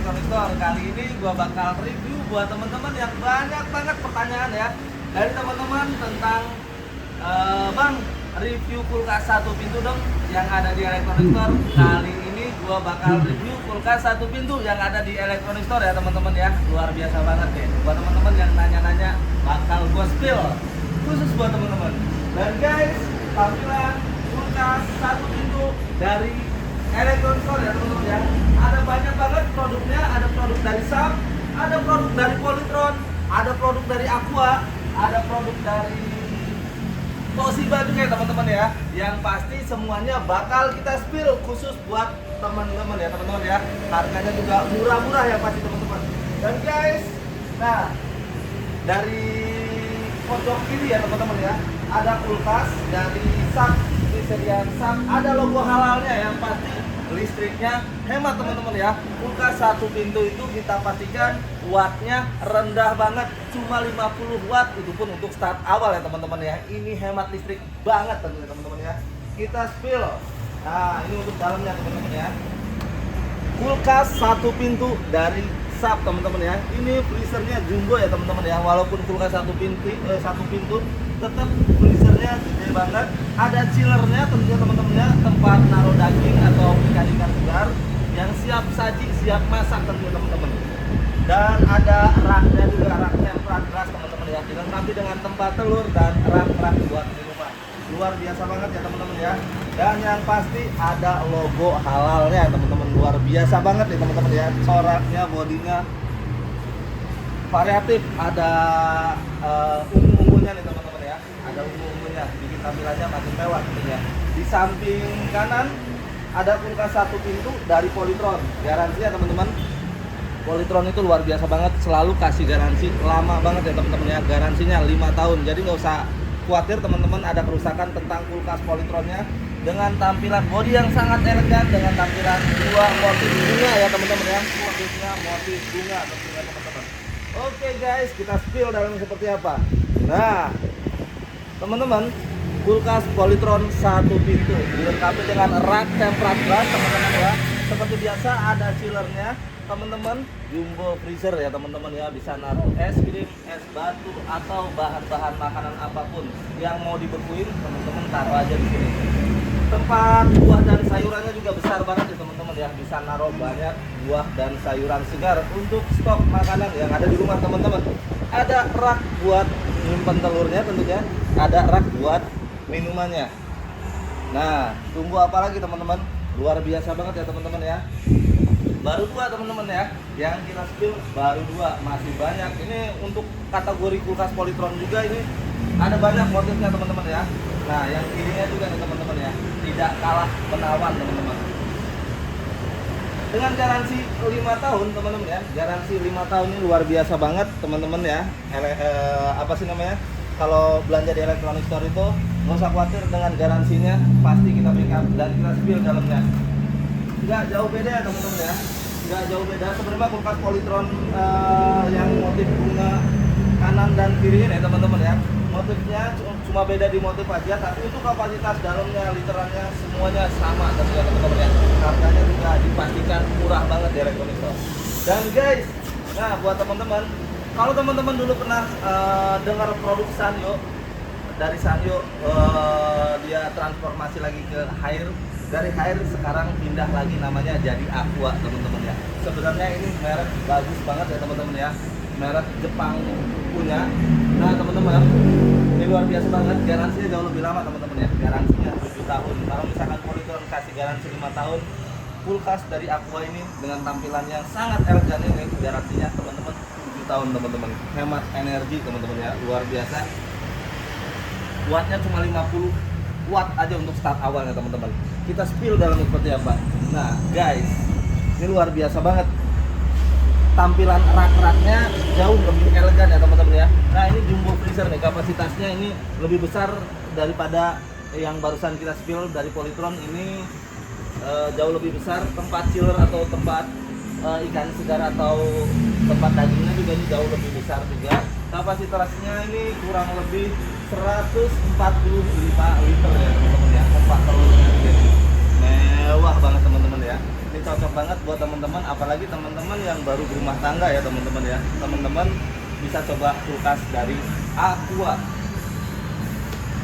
Electronic Store. Kali ini gua bakal review buat teman-teman yang banyak banget pertanyaan ya dari teman-teman tentang Bang, review kulkas satu pintu dong yang ada di Electronic Store. Kali ini gua bakal review kulkas satu pintu yang ada di Electronic Store ya teman-teman ya. Luar biasa banget deh. Buat teman-teman yang nanya-nanya bakal gua spill khusus buat teman-teman. Dan guys, tampilan kulkas satu pintu dari Electronic Store ya teman-teman ya. Ada banyak banget produknya, ada produk dari Sharp, ada produk dari Polytron, ada produk dari Aqua, ada produk dari Toshiba juga ya teman-teman ya. Yang pasti semuanya bakal kita spill khusus buat teman-teman ya teman-teman ya. Harganya juga murah-murah ya pasti teman-teman. Dan guys, nah dari pojok kiri ya teman-teman ya, ada kulkas dari Sharp, ini serian Sharp, ada logo halalnya yang pasti listriknya hemat teman-teman ya. Kulkas satu pintu itu kita pastikan wattnya rendah banget, cuma 50 watt, itu pun untuk start awal ya teman-teman ya. Ini hemat listrik banget tentunya teman-teman ya. Kita spill. Nah ini untuk dalamnya teman-teman ya. Kulkas satu pintu dari Sharp teman-teman ya. Ini freezernya jumbo ya teman-teman ya. Walaupun kulkas satu pintu tetap freezernya gede banget. Ada chillernya tentunya teman-teman ya, tempat naruh daging atau ikan-ikan segar yang siap saji, siap masak tentunya teman-teman. Dan ada raknya juga, raknya yang keras teman-teman ya, dilengkapi dengan tempat telur dan rak buat minuman. Luar biasa banget ya teman-teman ya. Dan yang pasti ada logo halalnya teman-teman. Luar biasa banget nih teman-teman ya. Coraknya, bodinya variatif, ada ungu-ungunya nih teman-teman ya. Ada ungu-ungunya, bikin tampilannya makin mewah tentunya. Di samping kanan ada kulkas satu pintu dari Polytron. Garansinya teman-teman, Polytron itu luar biasa banget, selalu kasih garansi lama banget ya teman-teman ya. Garansinya 5 tahun. Jadi nggak usah khawatir teman-teman ada kerusakan tentang kulkas Polytronnya. Dengan tampilan bodi yang sangat elegan, dengan tampilan dua motif bunga ya teman-teman ya. Motifnya motif bunga tentunya teman-teman. Oke guys, kita spill dalamnya seperti apa. Nah teman-teman, kulkas Polytron satu pintu dilengkapi dengan rak temperat gas teman-teman ya. Seperti biasa ada chillernya teman-teman, jumbo freezer ya teman-teman ya. Bisa naruh es krim, es batu atau bahan-bahan makanan apapun yang mau dibekuin teman-teman taruh aja di sini. Tempat buah dan sayurannya juga besar banget ya teman-teman ya. Bisa naruh banyak buah dan sayuran segar untuk stok makanan yang ada di rumah teman-teman. Ada rak buat nyimpen telurnya tentunya, ada rak buat minumannya. Nah, tunggu apa lagi teman-teman? Luar biasa banget ya teman-teman ya. Baru dua teman-teman ya, yang kita spill baru dua, masih banyak. Ini untuk kategori kulkas Polytron juga, ini ada banyak motifnya teman-teman ya. Nah yang kirinya juga nih teman-teman ya, tidak kalah menawan teman-teman. Dengan garansi 5 tahun teman-teman ya, garansi 5 tahun ini luar biasa banget teman-teman ya. Apa sih namanya, kalau belanja di Electronic Store itu nggak usah khawatir dengan garansinya, pasti kita backup dan kita spill dalamnya. Nggak jauh beda ya teman-teman ya, nggak jauh beda sebenarnya kulkas Polytron yang motif bunga kanan dan kiri ini teman-teman ya. Motifnya cuma beda di motif aja, tapi untuk kapasitas dalamnya, literannya semuanya sama tentunya teman-teman ya. Harganya juga dipastikan murah banget di Electronic Store. Dan guys, nah buat teman-teman, kalau teman-teman dulu pernah dengar produk Sanyo, dari Sanyo dia transformasi lagi ke Hair. Dari Hair sekarang pindah lagi namanya jadi Aqua teman-teman ya. Sebenarnya ini merek bagus banget ya teman-teman ya, merek Jepang punya. Nah teman-teman, ini luar biasa banget, garansinya jauh lebih lama teman-teman ya. Garansinya 7 tahun. Kalau misalkan Polytron kasih garansi 5 tahun, kulkas dari Aqua ini dengan tampilan yang sangat elegan ini garansinya teman-teman 7 tahun teman-teman. Hemat energi teman-teman ya, luar biasa. Wattnya cuma 50 watt aja untuk start awalnya teman-teman. Kita spill dalam seperti apa. Nah guys, ini luar biasa banget. Tampilan rak-raknya jauh lebih elegan ya teman-teman ya. Nah ini jumbo freezer nih, kapasitasnya ini lebih besar daripada yang barusan kita spill dari Polytron. Ini jauh lebih besar. Tempat chiller atau tempat ikan segar atau tempat dagingnya juga ini jauh lebih besar juga. Kapasitasnya ini kurang lebih 140 liter ya teman-teman ya. Tempat telurnya juga. mewah banget teman-teman ya. Ini cocok banget buat teman-teman, apalagi teman-teman yang baru berumah tangga ya teman-teman ya. Teman-teman bisa coba kulkas dari Aqua.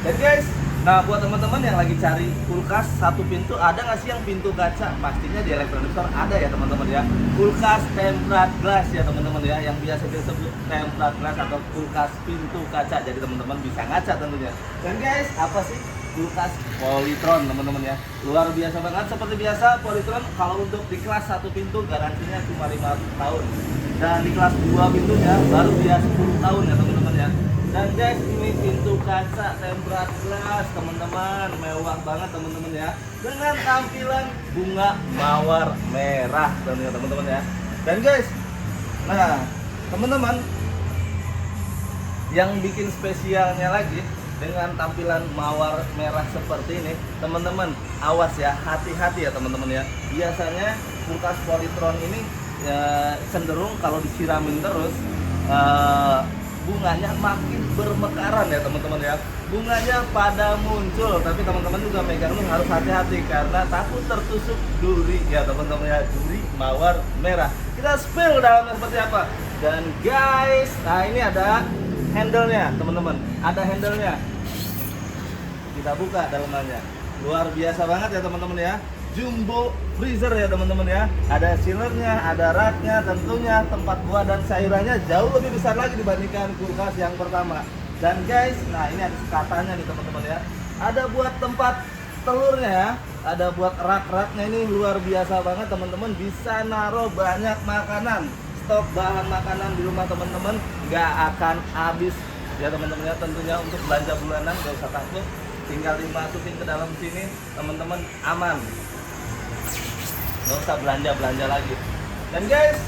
Dan guys, nah buat teman-teman yang lagi cari kulkas satu pintu, ada nggak sih yang pintu kaca? Pastinya di Electronic Store ada ya teman-teman ya. Kulkas tempered glass ya teman-teman ya, yang biasa disebut tempered glass atau kulkas pintu kaca. Jadi teman-teman bisa ngaca tentunya. Dan guys, apa sih kulkas Polytron teman-teman ya? Luar biasa banget. Seperti biasa Polytron kalau untuk di kelas satu pintu garansinya cuma 5 tahun. Dan di kelas 2 pintunya baru dia 10 tahun ya teman-teman ya. Dan guys, ini pintu kaca tempered glass teman-teman, mewah banget teman-teman ya, dengan tampilan bunga mawar merah tentunya teman-teman ya. Dan guys, nah teman-teman yang bikin spesialnya lagi dengan tampilan mawar merah seperti ini, teman-teman awas ya, hati-hati ya teman-teman ya. Biasanya kulkas Polytron ini ya, cenderung kalau disiramin terus bunganya makin bermekaran ya teman-teman ya. Bunganya pada muncul, tapi teman-teman juga megang nih harus hati-hati karena takut tertusuk duri ya teman-teman ya, duri mawar merah. Kita spill dalamnya seperti apa. Dan guys, nah ini ada handle-nya teman-teman, ada handle-nya. Kita buka dalamnya. Luar biasa banget ya teman-teman ya. Jumbo freezer ya teman-teman ya. Ada chillernya, ada raknya, tentunya tempat buah dan sayurannya jauh lebih besar lagi dibandingkan kulkas yang pertama. Dan guys, nah ini ada sekatanya nih teman-teman ya. Ada buat tempat telurnya ya. Ada buat rak-raknya, ini luar biasa banget teman-teman. Bisa naruh banyak makanan. Stok bahan makanan di rumah teman-teman nggak akan habis ya teman-teman ya. Tentunya untuk belanja bulanan nggak usah takut. Tinggal dimasukin ke dalam sini teman-teman, aman. Nggak usah belanja lagi. Dan guys,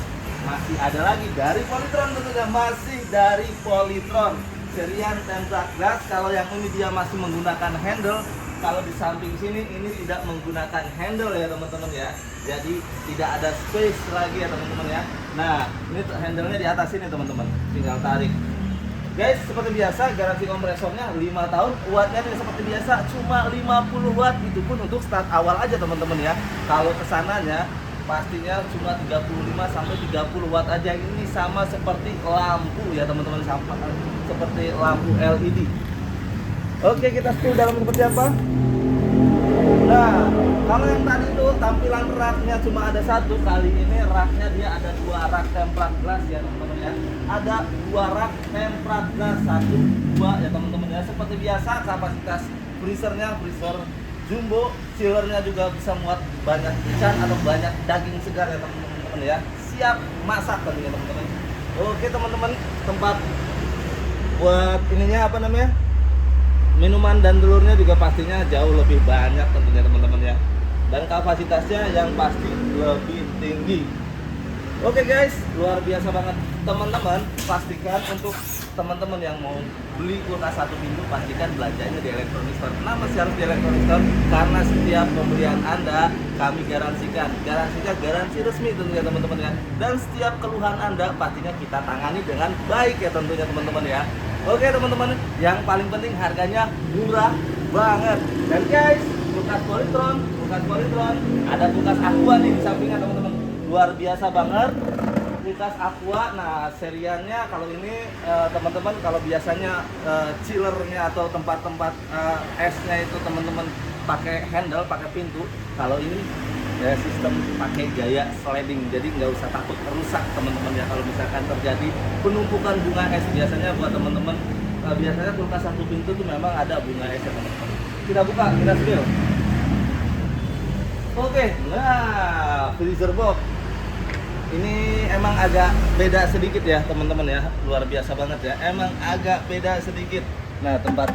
masih ada lagi dari Polytron tentunya, masih dari Polytron serian tempered glass. Kalau yang ini dia masih menggunakan handle, kalau di samping sini ini tidak menggunakan handle ya teman-teman ya. Jadi tidak ada space lagi ya teman-teman ya. Nah, ini handle-nya di atas ini teman-teman, tinggal tarik. Guys, seperti biasa garansi kompresornya 5 tahun, wattnya seperti biasa cuma 50 watt, itu pun untuk start awal aja teman-teman ya. Kalau kesananya pastinya cuma 35 sampai 30 watt aja. Ini sama seperti lampu ya teman-teman, sama seperti lampu LED. Oke, kita spill dalam seperti apa. Nah, kalau yang tadi itu tampilan raknya cuma ada satu, kali ini raknya dia ada 2 rak tempered glass ya teman-teman ya. Ada 2 rak tempered glass, 1, 2 ya teman-teman ya. Seperti biasa kapasitas freezernya freezer jumbo, chillernya juga bisa muat banyak ikan atau banyak daging segar ya teman-teman ya. Siap masak tentunya teman-teman. Oke teman-teman, tempat buat ininya apa namanya? Minuman dan telurnya juga pastinya jauh lebih banyak tentunya teman-teman ya. Dan kapasitasnya yang pasti lebih tinggi. Oke guys, luar biasa banget teman-teman. Pastikan untuk teman-teman yang mau beli kulkas satu pintu, pastikan belanjanya di Electronic Store. Kenapa sih harus di Electronic Store? Karena setiap pembelian Anda kami garansikan, garansinya garansi resmi tentunya teman-teman ya. Dan setiap keluhan Anda pastinya kita tangani dengan baik ya tentunya teman-teman ya. Oke teman-teman, yang paling penting harganya murah banget. Dan guys, kulkas Polytron, ada kulkas Aqua nih di sampingnya teman-teman. Luar biasa banget kulkas Aqua. Nah, seriannya kalau ini teman-teman, kalau biasanya chillernya atau tempat-tempat esnya itu teman-teman pakai handle, pakai pintu. Kalau ini ya sistem pakai gaya sliding, jadi nggak usah takut rusak teman-teman ya kalau misalkan terjadi penumpukan bunga es. Biasanya buat teman-teman biasanya kulkas satu pintu tuh memang ada bunga es ya teman-teman. Kita buka, kita spill. Oke, nah freezer box ini emang agak beda sedikit ya teman-teman ya, luar biasa banget ya, emang agak beda sedikit. Nah, tempat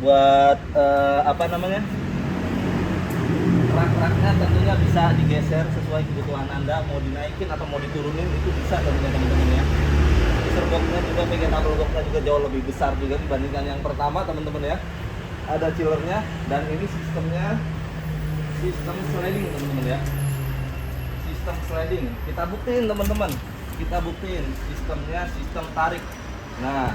buat apa namanya, rak-raknya tentunya bisa digeser sesuai kebutuhan Anda, mau dinaikin atau mau diturunin itu bisa tentunya teman-teman ya. Freezer boxnya juga, vegetable boxnya juga jauh lebih besar juga dibandingkan yang pertama teman-teman ya. Ada chillernya dan ini sistemnya sistem sliding teman-teman ya. Sistem sliding, kita buktiin teman-teman, kita buktiin sistemnya sistem tarik. Nah,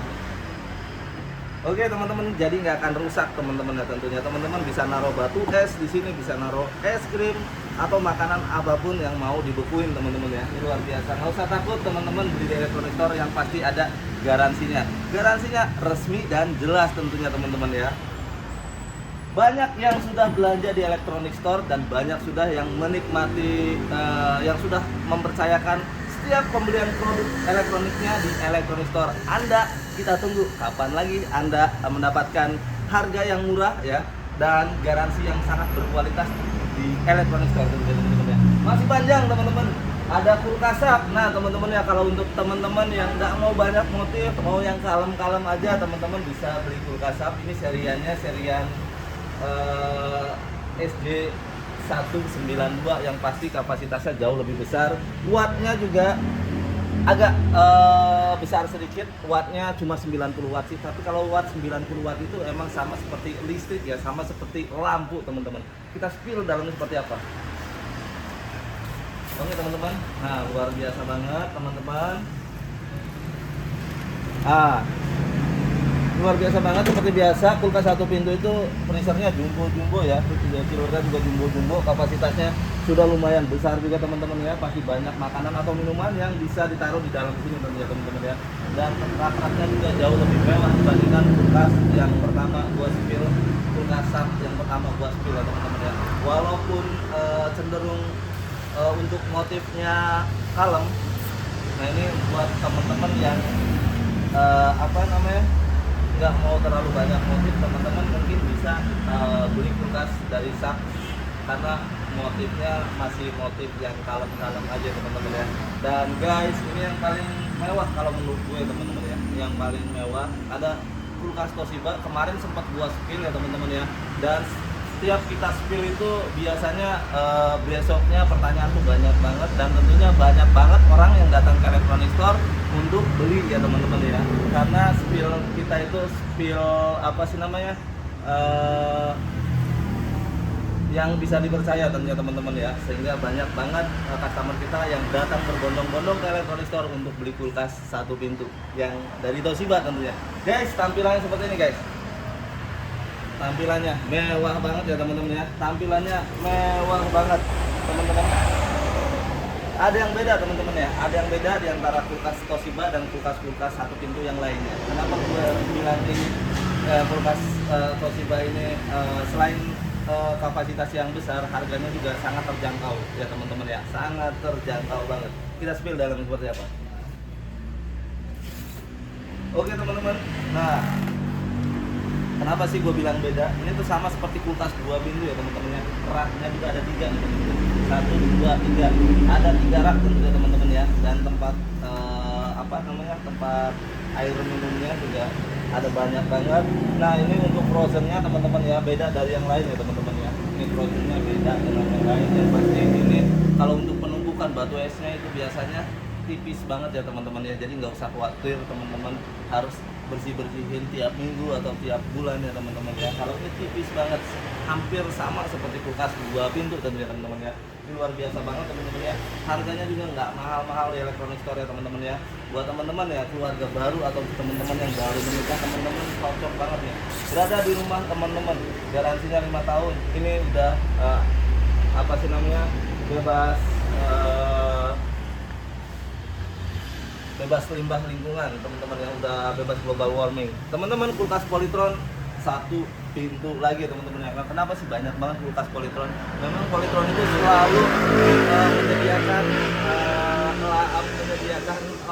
Oke teman-teman, jadi nggak akan rusak teman-teman ya tentunya. Teman-teman bisa naruh batu es di sini, bisa naruh es krim atau makanan apapun yang mau dibekuin teman-teman ya. Ini luar biasa. Nggak usah takut teman-teman beli di electronic store yang pasti ada garansinya. Garansinya resmi dan jelas tentunya teman-teman ya. Banyak yang sudah belanja di electronic store dan banyak sudah yang menikmati, yang sudah mempercayakan setiap pembelian produk elektroniknya di electronic store. Anda, kita tunggu kapan lagi Anda mendapatkan harga yang murah ya dan garansi yang sangat berkualitas di electronic store teman-teman ya. Masih panjang teman-teman. Ada kulkas sak. Nah teman-teman ya, kalau untuk teman-teman yang nggak mau banyak motif, mau yang kalem-kalem aja, teman-teman bisa beli kulkas sak. Ini seriannya serian SJ 192 yang pasti kapasitasnya jauh lebih besar, wattnya juga agak besar sedikit, wattnya cuma 90 watt sih, tapi kalau watt 90 watt itu emang sama seperti listrik ya, sama seperti lampu teman-teman. Kita spill dalamnya seperti apa. Oke teman-teman, nah luar biasa banget teman-teman. Luar biasa banget, seperti biasa kulkas satu pintu itu furniturnya jumbo ya, kilogram juga jumbo, kapasitasnya sudah lumayan besar juga teman-teman ya. Pasti banyak makanan atau minuman yang bisa ditaruh di dalam sini tentunya teman-teman ya. Dan rak-raknya juga jauh lebih mewah dibandingkan kulkas yang pertama gua spill, kulkas sak yang pertama gua spill ya teman-teman ya. Walaupun cenderung untuk motifnya kalem, nah ini buat teman-teman yang nggak mau terlalu banyak motif, teman-teman mungkin bisa beli kulkas dari sak karena motifnya masih motif yang kalem-kalem aja teman-teman ya. Dan guys, ini yang paling mewah kalau menurut gue teman-teman ya, yang paling mewah ada kulkas Toshiba. Kemarin sempat gua spill ya teman-teman ya, dan setiap kita spill itu biasanya besoknya pertanyaan tuh banyak banget, dan tentunya banyak banget orang yang datang ke electronic store untuk beli ya teman-teman ya. Karena spill kita itu spill yang bisa dipercaya tentunya teman-teman ya, sehingga banyak banget customer kita yang datang berbondong-bondong ke electronic store untuk beli kulkas satu pintu yang dari Toshiba tentunya. Guys, tampilannya seperti ini guys. Tampilannya mewah banget ya teman-teman ya. Tampilannya mewah banget teman-teman. Ada yang beda teman-teman ya. Ada yang beda di antara kulkas Toshiba dan kulkas-kulkas satu pintu yang lainnya. Kenapa gue bilang ini kulkas Toshiba ini selain kapasitas yang besar, harganya juga sangat terjangkau ya teman-teman ya. Sangat terjangkau banget. Kita spill dalam seperti apa. Oke teman-teman. Nah, kenapa sih gue bilang beda? Ini tuh sama seperti kulkas dua pintu ya teman-teman ya. Raknya juga ada 3 nih teman-teman. 1, 2, 3. Ada 3 rak tentunya teman-teman ya. Dan tempat tempat air minumnya juga ada banyak banget. Nah ini untuk frozennya teman-teman ya, beda dari yang lain ya teman-teman ya. Ini frozennya beda dengan yang lain ya. Pasti ini kalau untuk penumpukan batu esnya itu biasanya tipis banget ya teman-teman ya. Jadi nggak usah khawatir teman-teman harus bersih-bersihin tiap minggu atau tiap bulan ya teman-teman ya. Kalau ini tipis banget, hampir sama seperti kulkas 2 pintu tentunya teman-teman ya. Ini luar biasa banget teman-teman ya. Harganya juga nggak mahal-mahal di electronic store ya teman-teman ya. Buat teman-teman ya, keluarga baru atau teman-teman yang baru menikah, teman-teman cocok banget ya. Berada di rumah teman-teman, garansinya 5 tahun. Ini udah bebas limbah lingkungan teman-teman yang udah bebas global warming. Teman-teman, kulkas Polytron 1 pintu lagi teman-teman ya. Kenapa sih banyak banget kulkas Polytron? Memang Polytron itu selalu menyediakan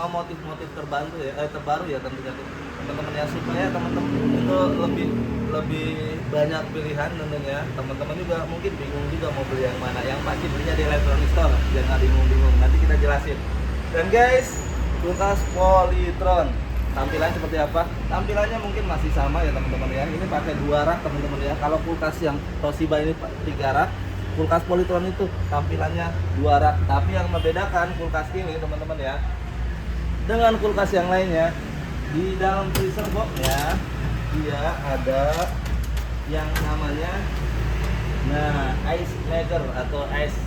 motif-motif terbaru ya tentunya teman-teman ya, supaya teman-teman itu lebih banyak pilihan tentunya. Teman-teman juga mungkin bingung juga mau beli yang mana. Yang pasti belinya di electronic store, jangan bingung-bingung. Nanti kita jelasin. Dan guys, kulkas Polytron tampilannya seperti apa? Tampilannya mungkin masih sama ya teman-teman ya. Ini pakai 2 rak teman-teman ya. Kalau kulkas yang Toshiba ini 3 rak, kulkas Polytron itu tampilannya 2 rak. Tapi yang membedakan kulkas ini teman-teman ya dengan kulkas yang lainnya, di dalam freezer boxnya dia ada yang namanya ice maker atau ice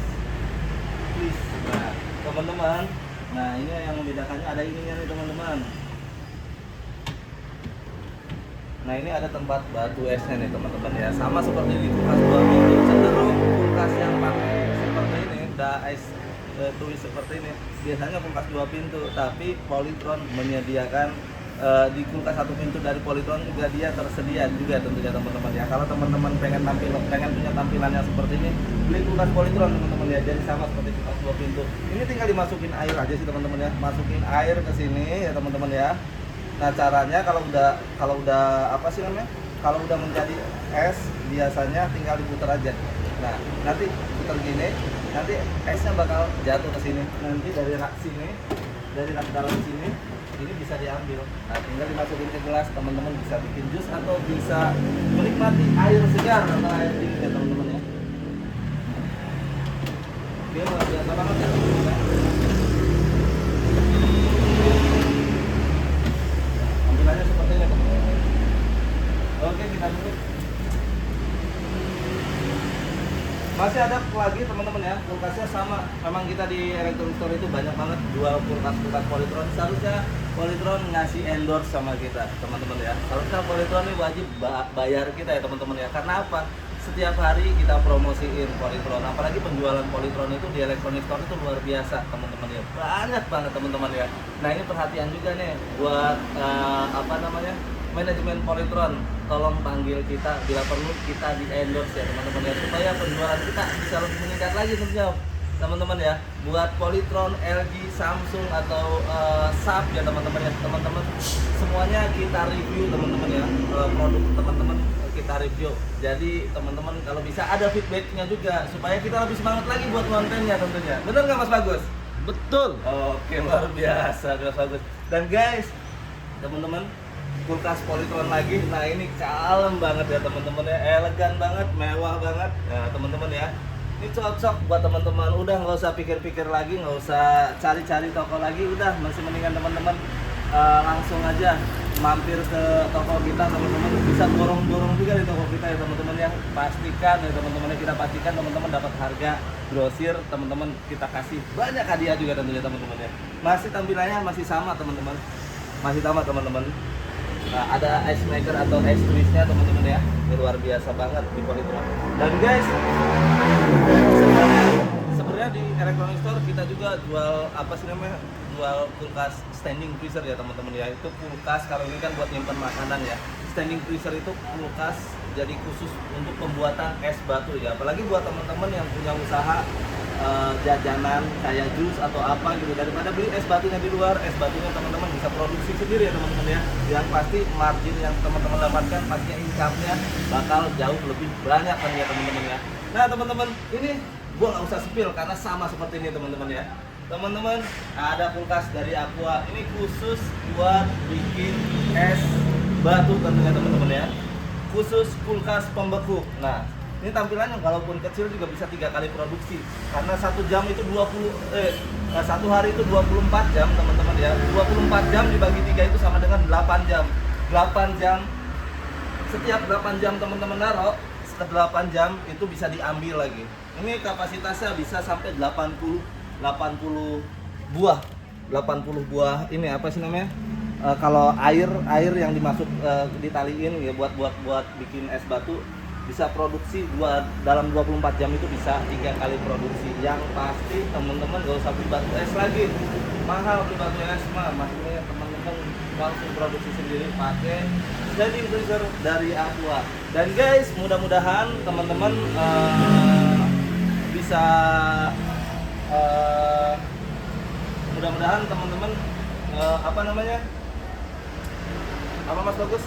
freeze. Nah teman-teman, nah ini yang membedakannya ada ininya nih teman-teman. Nah ini ada tempat batu esnya nih teman-teman ya, sama seperti di kulkas 2 pintu. Cenderung kulkas yang pakai seperti ini, ice twist seperti ini, biasanya kulkas 2 pintu, tapi Polytron menyediakan di kulkas 1 pintu dari Polytron juga dia tersedia juga tentunya teman-teman ya. Kalau teman-teman pengen punya tampilannya seperti ini, beli kulkas Polytron teman-teman ya. Jadi sama seperti kulkas 2 pintu. Ini tinggal dimasukin air aja sih teman-teman ya. Masukin air ke sini ya teman-teman ya. Nah caranya kalau udah apa sih namanya? Kalau udah menjadi es, biasanya tinggal diputar aja. Nah nanti putar gini, nanti esnya bakal jatuh ke sini. Nanti dari rak sini, dari rak dalam sini, ini bisa diambil. Nah tinggal dimasukin ke gelas, teman-teman bisa bikin jus atau bisa menikmati air segar atau air dingin ya teman-teman ya. Dia luar biasa banget ya teman-teman ya. Tampilannya seperti ini teman-teman. Oke, kita tutup. Masih ada lagi teman-teman ya, kulkasnya sama. Memang kita di Electronic Store itu banyak banget jual kulkas Polytron. Seharusnya Polytron ngasih endorse sama kita teman-teman ya. Seharusnya Polytron ini wajib bayar kita ya teman-teman ya. Karena apa? Setiap hari kita promosiin Polytron. Apalagi penjualan Polytron itu di Electronic Store itu luar biasa teman-teman ya. Banyak banget teman-teman ya. Nah ini perhatian juga nih buat manajemen Polytron, tolong panggil kita bila perlu, kita di endorse ya teman-teman ya, supaya penjualan kita bisa lebih meningkat lagi tentunya teman-teman ya. Buat Polytron, LG, Samsung atau Sharp ya teman-teman ya, teman-teman semuanya kita review teman-teman ya, produk teman-teman kita review. Jadi teman-teman kalau bisa ada feedbacknya juga supaya kita lebih semangat lagi buat kontennya tentunya. Bener nggak Mas Bagus? Betul. Oke, luar biasa Mas Bagus. Dan guys, teman-teman, kulkas Polytron lagi. Nah ini kalem banget ya teman-teman ya, elegan banget, mewah banget. Nah teman-teman ya, ini cocok buat teman-teman. Udah nggak usah pikir-pikir lagi, nggak usah cari-cari toko lagi. Udah masih mendingan teman-teman langsung aja mampir ke toko kita teman-teman. Bisa borong-borong juga di toko kita ya teman-teman ya. Pastikan ya teman-teman ya, kita pastikan teman-teman dapat harga grosir, teman-teman kita kasih banyak hadiah juga tentunya teman-teman ya. Masih tampilannya masih sama teman-teman, masih sama teman-teman. Nah, ada ice maker atau ice twistnya teman-teman ya, ini luar biasa banget di Polytron. Dan guys, sebenarnya di Electronic Store kita juga jual jual kulkas standing freezer ya teman-teman ya. Itu kulkas, kalau ini kan buat nyimpan makanan ya. Standing freezer itu kulkas jadi khusus untuk pembuatan es batu ya. Apalagi buat teman-teman yang punya usaha jajanan kayak jus atau apa gitu, daripada beli es batunya di luar, es batunya teman-teman bisa produksi sendiri ya teman-teman ya. Yang pasti margin yang teman-teman dapatkan pastinya income-nya bakal jauh lebih banyak kan ya teman-teman ya. Nah teman-teman, ini gua nggak usah spill karena sama seperti ini teman-teman ya. Teman-teman, ada kulkas dari Aqua, ini khusus buat bikin es batu tentunya teman-teman ya, khusus kulkas pembeku. Nah ini tampilannya walaupun kecil juga bisa 3 kali produksi, karena 1 jam itu 1 hari itu 24 jam teman-teman ya. 24 jam dibagi 3 itu sama dengan 8 jam. 8 jam, setiap 8 jam teman-teman naruh, setelah 8 jam itu bisa diambil lagi. Ini kapasitasnya bisa sampai 80 buah. 80 buah ini apa sih namanya? Kalau air yang dimasuk ditaliin ya buat bikin es batu, bisa produksi dalam 24 jam itu bisa 3 kali produksi. Yang pasti teman-teman gak usah beli batu es lagi, mahal beli batu es mah. Maksudnya teman-teman langsung produksi sendiri pakai standing freezer dari Aqua. Dan guys, mudah-mudahan teman-teman bisa mudah-mudahan teman-teman apa Mas Bagus?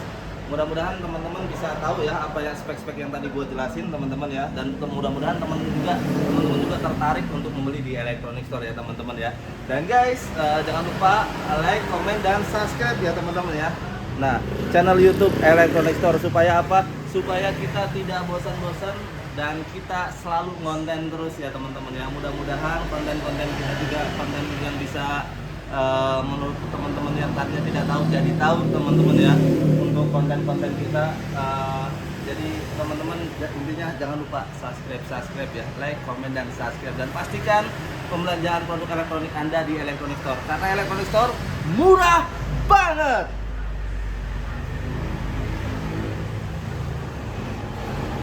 Mudah-mudahan teman-teman bisa tahu ya apa yang spek-spek yang tadi gue jelasin teman-teman ya, dan mudah-mudahan teman-teman juga tertarik untuk membeli di Electronic Store ya teman-teman ya. Dan guys, jangan lupa like, comment, dan subscribe ya teman-teman ya. Nah, channel YouTube Electronic Store supaya apa? Supaya kita tidak bosan-bosan dan kita selalu konten terus ya teman-teman ya. Mudah-mudahan konten-konten kita juga konten yang bisa menurut teman-teman yang tadinya tidak tahu jadi tahu teman-teman ya, untuk konten-konten kita. Jadi teman-teman intinya jangan lupa subscribe ya, like, comment, dan subscribe, dan pastikan pembelanjaan produk elektronik Anda di Electronic Store, karena Electronic Store murah banget.